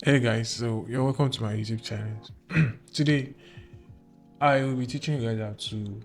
Hey guys, so you're welcome to my YouTube channel. Today, I will be teaching you guys how to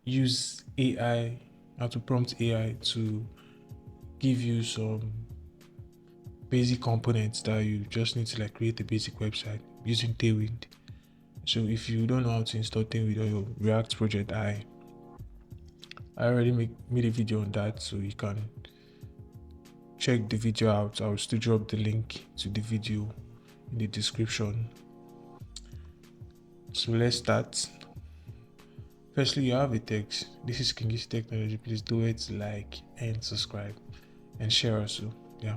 use AI, how to prompt AI to give you some basic components that you just need to like create a basic website using Tailwind. So if you don't know how to install Tailwind on your React project, I already made a video on that, so you can check the video out. I'll still drop the link to the video in the description. So let's start. Firstly, you have a text. This is Kingi's Technology. Please do it, like and subscribe and share also. Yeah.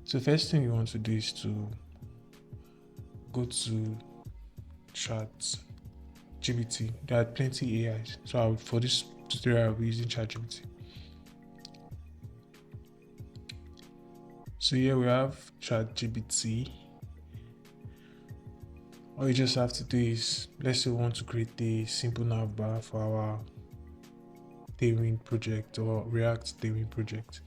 So first thing you want to do is to go to Chat GBT. There are plenty AIs. So for this tutorial, I'll be using Chat GBT. So here we have Chat GBT. All you just have to do is, let's say we want to create a simple navbar for our Tailwind project or React Tailwind project.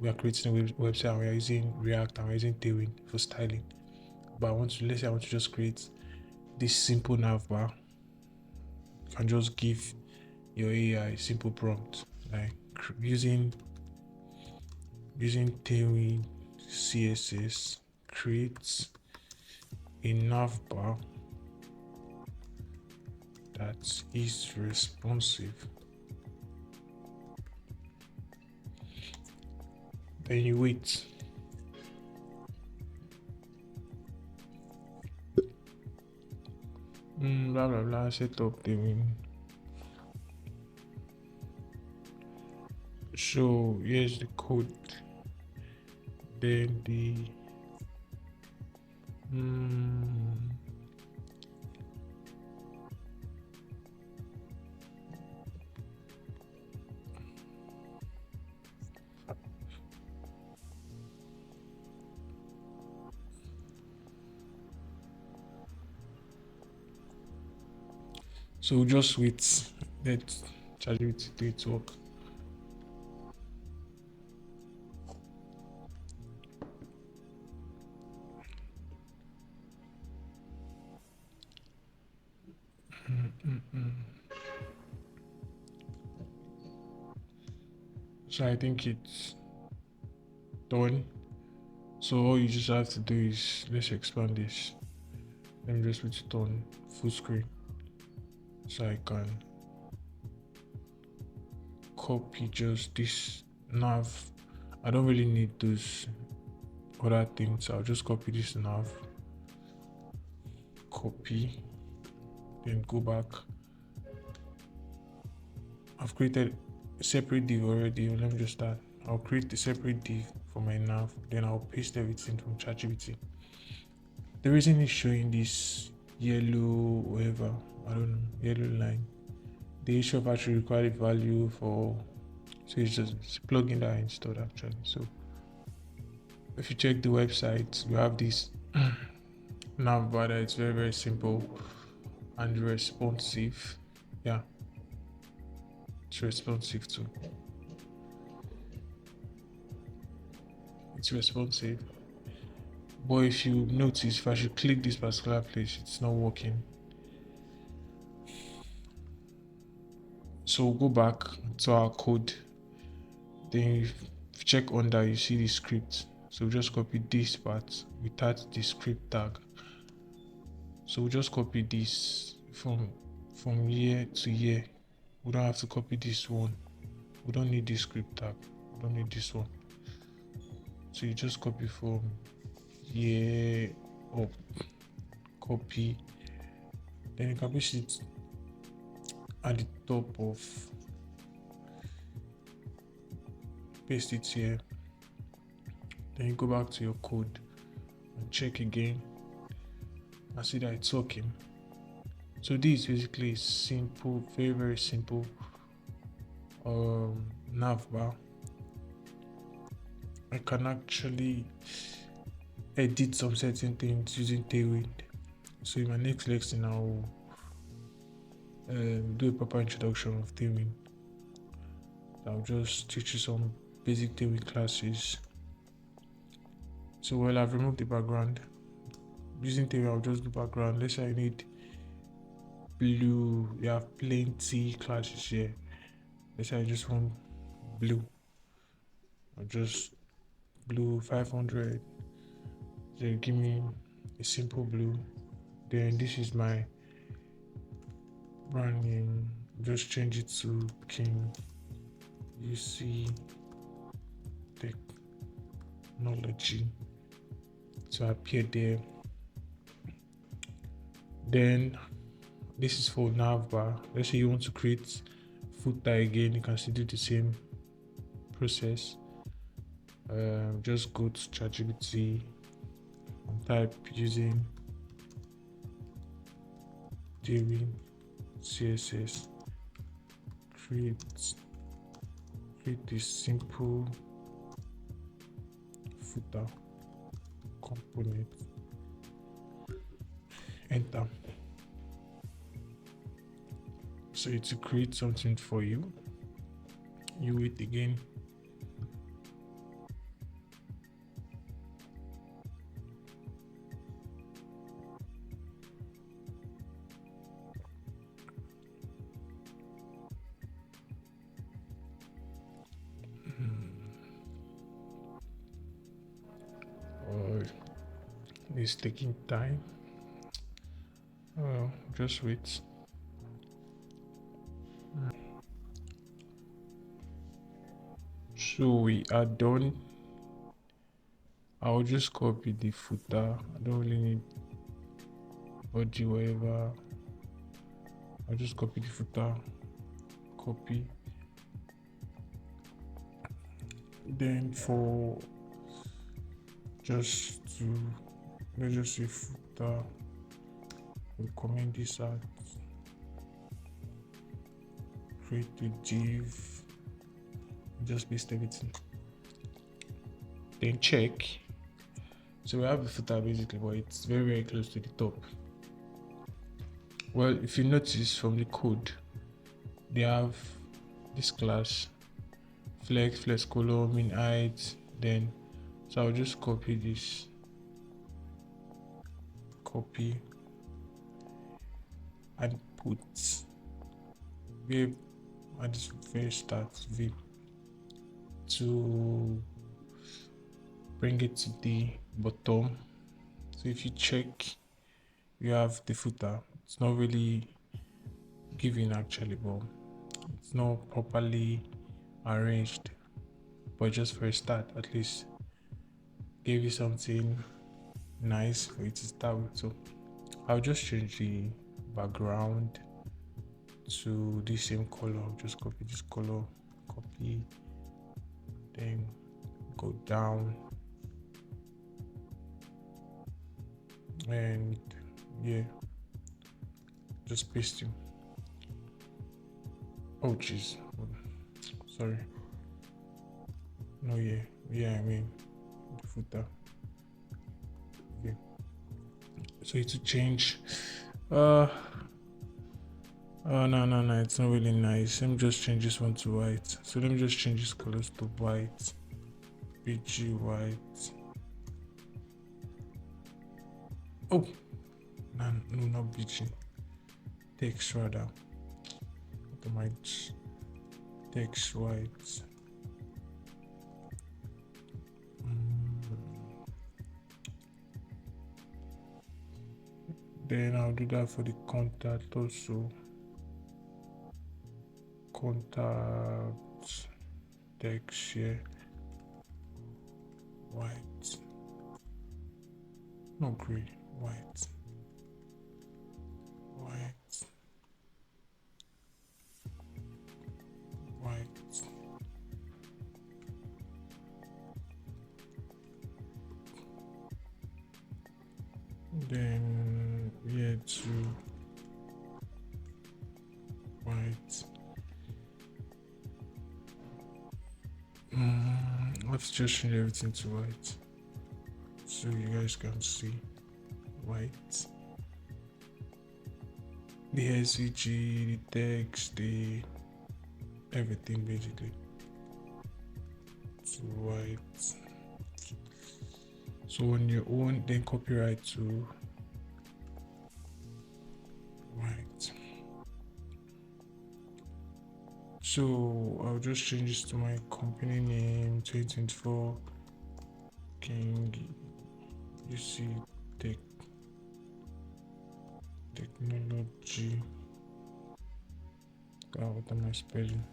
We are creating a website and we are using React and we're using Tailwind for styling. But let's say I want to just create this simple navbar. You can just give your AI a simple prompt like using Tailwind CSS, create a navbar that is responsive. Then you wait. Blah blah blah. Set up Tailwind. So here's the code. Then the so just wait. Let ChatGPT do its work. So I think it's done. So all you just have to do is, let's expand this. Let me just put it on full screen so I can copy just this nav. I don't really need those other things. I'll just copy this nav, copy, then go back. I've created a separate div already. Let me just start. I'll create a separate div for my nav, then I'll paste everything from ChatGPT. The reason it's showing this yellow whatever, I don't know, yellow line, the issue of actually required value for, so it's a plugin that I installed actually. So if you check the website, you have this nav bar that it's very simple and responsive. Yeah, it's responsive too. It's responsive. But if you notice, if I should click this particular place, it's not working. So we'll go back to our code. Then if you check under, you see the script. So just copy this part without the script tag. So we'll just copy this from here to here. We don't have to copy this one. We don't need this script tag. We don't need this one. So you just copy from here up, copy. Then you can paste it at the top of, paste it here. Then you go back to your code and check again and see that it's working. So this basically is simple, very simple nav bar. I can actually edit some certain things using Tailwind. So in my next lesson, I'll do a proper introduction of Tailwind. I'll just teach you some basic Tailwind classes So while I've removed the background, using Tailwind, I'll just do background. Let's say I need blue. You have plenty classes here. Let's say I just want blue. I'll just blue 500. So give me a simple blue. Then this is my brand name. Just change it to King UC Technology to appear there. Then this is for navbar. Let's say you want to create footer again, you can still do the same process. Just go to ChatGPT and type using TailwindCSS, create this simple footer component. Enter. So it will create something for you. You wait again. It's taking time. Just wait. So we are done. I'll just copy the footer. I don't really need body, whatever. I'll just copy the footer, copy. Then for just to, let's just say footer, we'll comment this out, create a div, just paste everything. Then check. So we have the footer basically, but it's very, very close to the top. Well, if you notice from the code, they have this class, flex color, min height. Then so I'll just copy this, copy and put v at this very start, v, to bring it to the bottom. So if you check, you have the footer. It's not really giving actually, but it's not properly arranged, but just for a start, at least gave you something nice for it to start with. So I'll just change the background to the same color. I'll just copy this color, copy, then go down, and yeah, just paste it. Oh jeez, sorry. No, yeah, I mean the footer. Okay, so it's to change. No, it's not really nice. Let me just change this one to white. So let me just change this colors to white, BG white. Oh, no, not BG. Text rather. Automate text white. Then I'll do that for the contact also. Contact text here, white, no gray, white, then here to white. Let's just change everything to white so you guys can see white. The SVG, the text, the everything basically to white. So on your own, then copyright to right. So I'll just change this to my company name 2024 King UC Tech Technology. What am I spelling?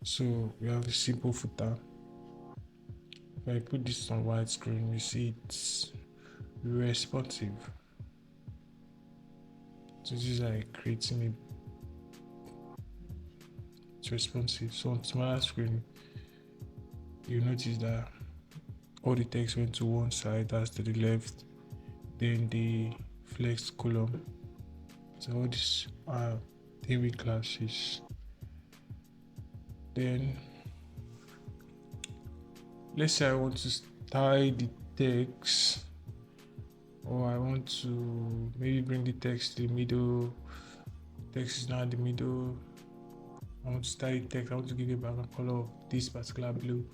So we have a simple footer. If I put this on widescreen, you see it's responsive. So this is like creating it's responsive. So on smaller screen, you notice that all the text went to one side, that's to the left, then the flex column. So all these are Tailwind classes. Then let's say I want to style the text, or I want to maybe bring the text to the middle. Text is now in the middle. I want to style the text. I want to give it a background color of this particular blue,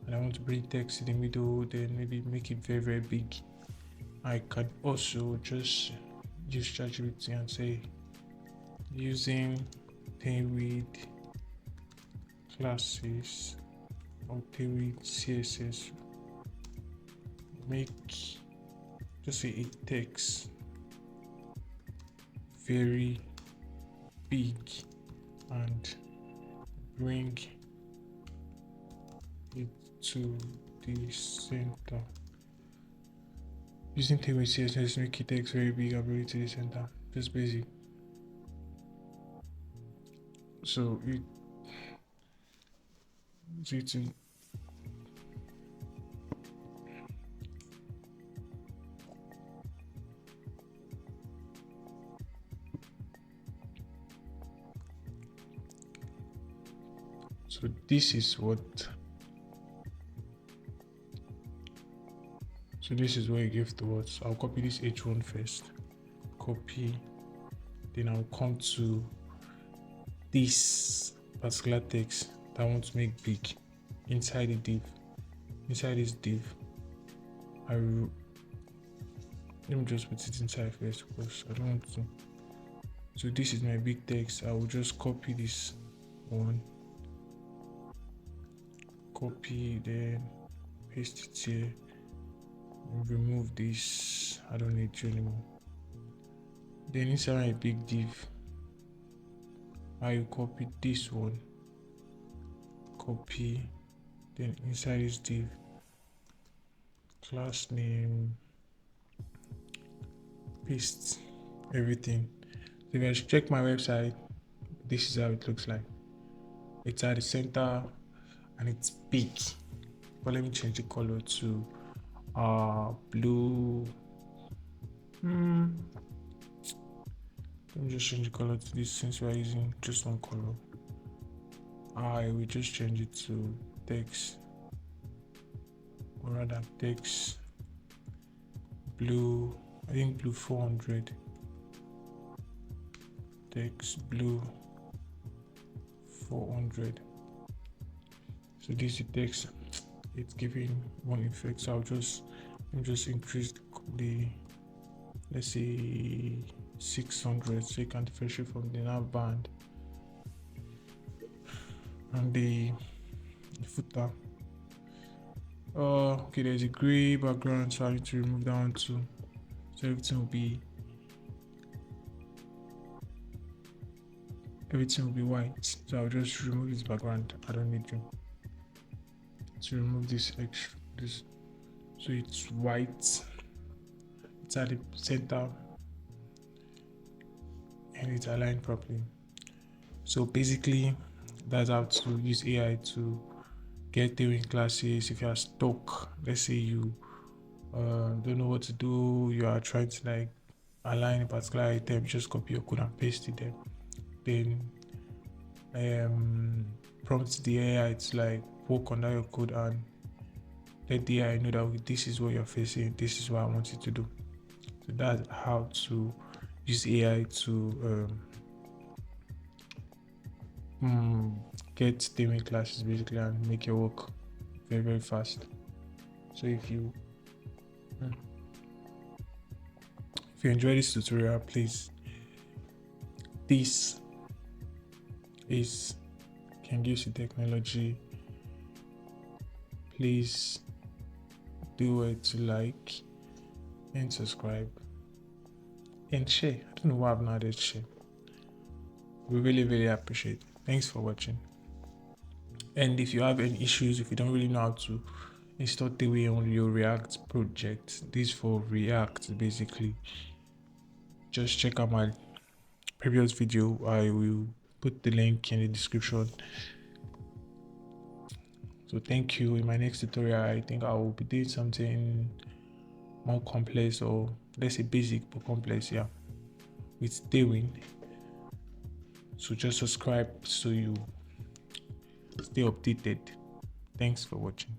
and I want to bring text in the middle. Then maybe make it very very big. I can also just use ChatGPT and say using Tailwind classes or TailwindCSS, make just say it text very big and bring it to the center. Using TailwindCSS, make it text very big and bring it to the center. Just basic. So so this is what you give to us. I'll copy this H1 first. Copy. Then I'll come to this particular text that I want to make big inside the div. Inside this div, let me just put it inside first because I don't want to. So this is my big text. I will just copy this one, copy, then paste it here, remove this. I don't need you anymore. Then inside my big div, I will copy this one, copy, then inside this div, class name, paste everything. So if I check my website, this is how it looks like. It's at the center and it's big. But let me change the color to blue. Let me just change the color to this since we are using just one color. I will just change it to text, or rather text blue. I think blue 400. Text blue 400. So this is the text. It's giving one effect. So let me just increase the let's say 600 so you can differentiate from the nav band. And the footer, okay, there's a gray background, so I need to remove that one too, so everything will be white. So I'll just remove this background. I don't need to remove this so it's white, it's at the center, and it's aligned properly. So basically that's how to use AI to get Tailwind classes. If you are stuck, let's say you don't know what to do, you are trying to like align a particular item, just copy your code and paste it there. Then prompt the AI to like work on that your code and let the AI know that this is what you're facing, this is what I want you to do. So that's how to use AI to get Tailwind classes basically and make your work very, very fast. So if you enjoy this tutorial, please, this is Can Use the Technology. Please do it to like and subscribe and share. I don't know why I've not added share. We really, really appreciate it. Thanks for watching. And if you have any issues, if you don't really know how to install Tailwind on your React project, this for React basically, just check out my previous video. I will put the link in the description. So thank you. In my next tutorial, I think I will be doing something more complex, or let's say basic but complex, yeah, with Tailwind. So just subscribe so you stay updated. Thanks for watching.